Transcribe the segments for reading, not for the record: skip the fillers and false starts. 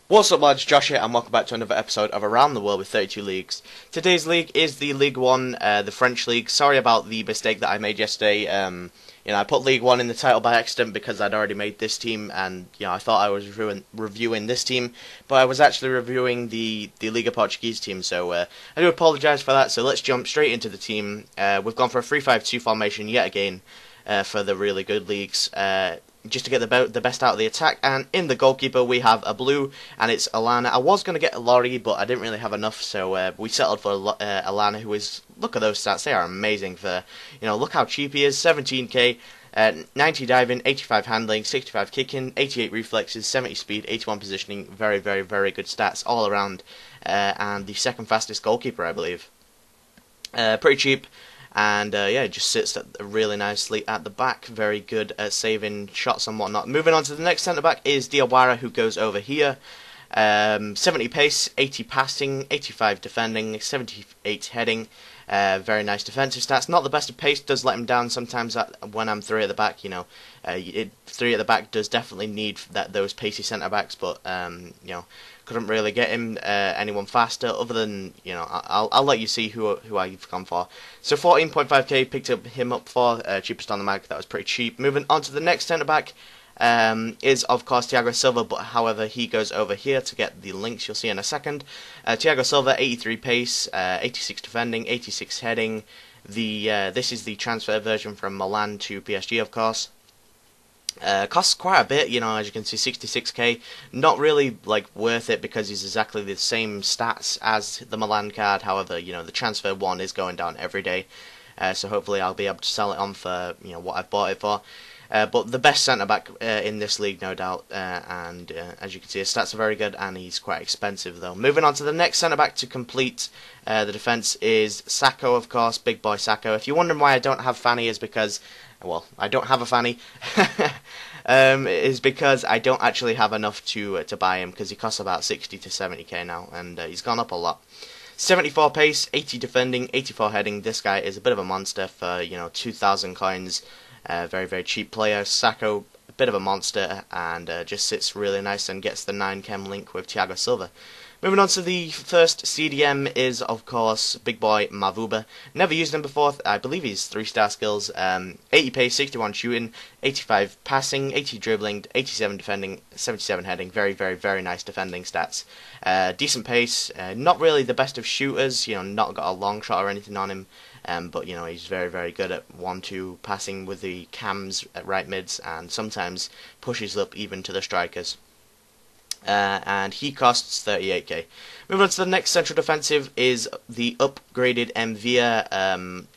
What's up lads, Josh here and welcome back to another episode of Around the World with 32 Leagues. Today's league is the League 1, the French League. Sorry about the mistake that I made yesterday. I put League 1 in the title by accident because I'd already made this team and I thought I was reviewing this team, but I was actually reviewing the Liga Portuguese team, so I do apologise for that. So let's jump straight into the team. We've gone for a 3-5-2 formation yet again for the really good leagues. Just to get the best out of the attack, and in the goalkeeper we have a blue, and it's Alana. I was going to get a Laurie, but I didn't really have enough, so we settled for Alana, who is, look at those stats, they are amazing for, look how cheap he is, 17k, 90 diving, 85 handling, 65 kicking, 88 reflexes, 70 speed, 81 positioning, very, very, very good stats all around, and the second fastest goalkeeper, I believe. Pretty cheap. And it just sits really nicely at the back. Very good at saving shots and whatnot. Moving on to the next centre-back is Diawara, who goes over here. 70 pace, 80 passing, 85 defending, 78 heading. Very nice defensive stats. Not the best of pace, does let him down sometimes when I'm three at the back. Three at the back does definitely need those pacey centre-backs, but couldn't really get him anyone faster other than, I'll let you see who I've gone for. So 14.5k picked him up for, cheapest on the mag. That was pretty cheap. Moving on to the next centre-back is of course Thiago Silva, but however he goes over here to get the links you'll see in a second. Thiago Silva, 83 pace, 86 defending, 86 heading. This is the transfer version from Milan to PSG, of course. Costs quite a bit, as you can see, 66k. Not really worth it because he's exactly the same stats as the Milan card. However, the transfer one is going down every day, so hopefully I'll be able to sell it on for what I've bought it for. But the best centre back in this league, no doubt, and as you can see, his stats are very good, and he's quite expensive though. Moving on to the next centre back to complete the defence is Sacco, of course, big boy Sacco. If you're wondering why I don't have Fanny, is because, well, I don't have a Fanny. Is because I don't actually have enough to buy him, because he costs about 60 to 70k now, and he's gone up a lot. 74 pace, 80 defending, 84 heading. This guy is a bit of a monster for 2,000 coins. Very, very cheap player. Sacco, a bit of a monster, and just sits really nice and gets the 9 chem link with Thiago Silva. Moving on to the first CDM is, of course, big boy Mavuba. Never used him before. I believe he's 3-star skills. 80 pace, 61 shooting, 85 passing, 80 dribbling, 87 defending, 77 heading. Very, very, very nice defending stats. Decent pace. Not really the best of shooters. Not got a long shot or anything on him. But he's very, very good at 1-2 passing with the cams at right mids, and sometimes pushes up even to the strikers. And he costs 38k. Moving on to the next central defensive is the upgraded Mvia.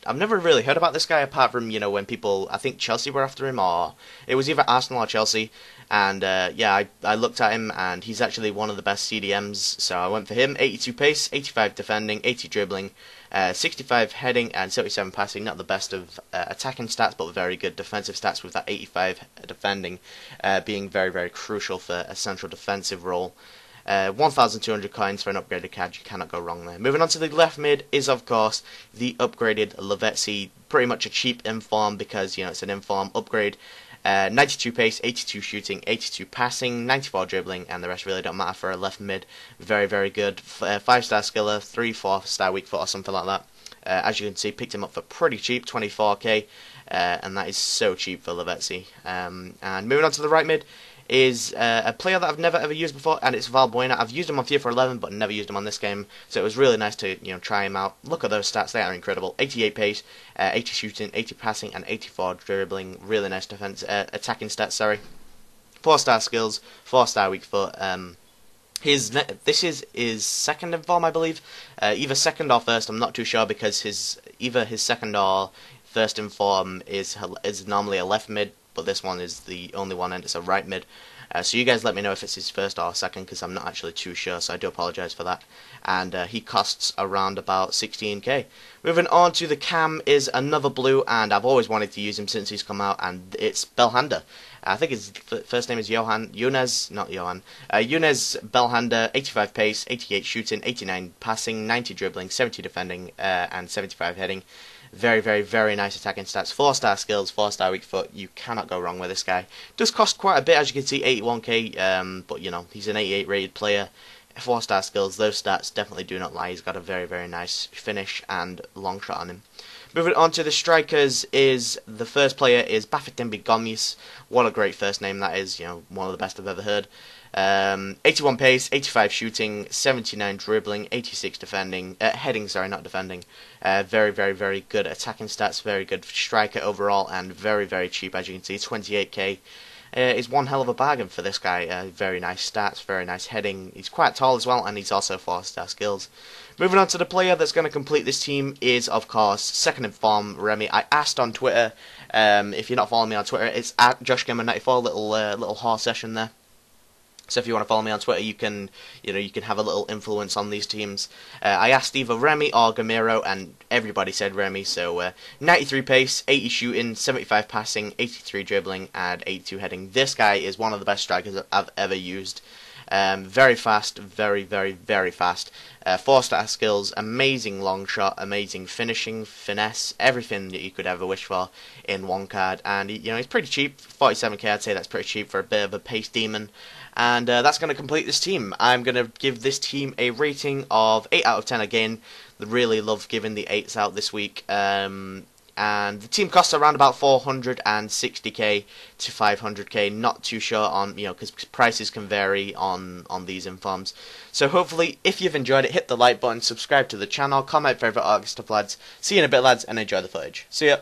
I've never really heard about this guy apart from when people, I think Chelsea were after him, or it was either Arsenal or Chelsea. And I looked at him, and he's actually one of the best CDMs, so I went for him. 82 pace, 85 defending, 80 dribbling, 65 heading, and 77 passing. Not the best of attacking stats, but very good defensive stats, with that 85 defending being very, very crucial for a central defensive role. 1,200 coins for an upgraded card, you cannot go wrong there. Moving on to the left mid is, of course, the upgraded Lavezzi. Pretty much a cheap inform because, it's an inform upgrade. 92 pace, 82 shooting, 82 passing, 94 dribbling, and the rest really don't matter for a left mid. Very, very good. 5-star skiller, 3-4-star weak foot or something like that. As you can see, picked him up for pretty cheap, 24k, and that is so cheap for Lavezzi. And moving on to the right mid is a player that I've never ever used before, and it's Valbuena. I've used him on FIFA 11, but never used him on this game, so it was really nice to try him out. Look at those stats; they are incredible. 88 pace, 80 shooting, 80 passing, and 84 dribbling. Really nice defense, attacking stats. Sorry, 4-star skills, 4-star weak foot. This is his second inform, I believe. Either second or first, I'm not too sure, because either his second or first inform is normally a left mid, but this one is the only one, and it's a right mid. So you guys let me know if it's his first or second, because I'm not actually too sure, so I do apologise for that. And he costs around about 16k. Moving on to the cam is another blue, and I've always wanted to use him since he's come out, and it's Belhanda. I think his first name is Younes Belhanda, 85 pace, 88 shooting, 89 passing, 90 dribbling, 70 defending, and 75 heading. Very, very, very nice attacking stats. 4-star skills, 4-star weak foot. You cannot go wrong with this guy. Does cost quite a bit, as you can see, 81k. But you know, he's an 88 rated player. 4-star skills, those stats definitely do not lie. He's got a very, very nice finish and long shot on him. Moving on to the strikers, is the first player is Bafetimbi Gomis. What a great first name that is. You know, one of the best I've ever heard. 81 pace, 85 shooting, 79 dribbling, 86 defending, heading, sorry, not defending. Very, very, very good attacking stats, very good striker overall, and very, very cheap, as you can see, 28k. Is one hell of a bargain for this guy. Very nice stats, very nice heading. He's quite tall as well, and he's also 4-star skills. Moving on to the player that's going to complete this team is, of course, second in form, Remy. I asked on Twitter, if you're not following me on Twitter, it's at JoshGamer94, little horse session there. So if you want to follow me on Twitter, you can have a little influence on these teams. I asked either Remy or Gamero, and everybody said Remy. So 93 pace, 80 shooting, 75 passing, 83 dribbling, and 82 heading. This guy is one of the best strikers I've ever used. Very fast, very, very, very fast. 4-star skills, amazing long shot, amazing finishing, finesse, everything that you could ever wish for in one card. And he's pretty cheap, 47k. I'd say that's pretty cheap for a bit of a pace demon. And that's going to complete this team. I'm going to give this team a rating of 8 out of 10 again. I really love giving the 8s out this week. And the team costs around about 460k to 500k. Not too sure on, because prices can vary on these informs. So hopefully, if you've enjoyed it, hit the like button, subscribe to the channel, comment favourite arc stuff, lads. See you in a bit, lads, and enjoy the footage. See ya.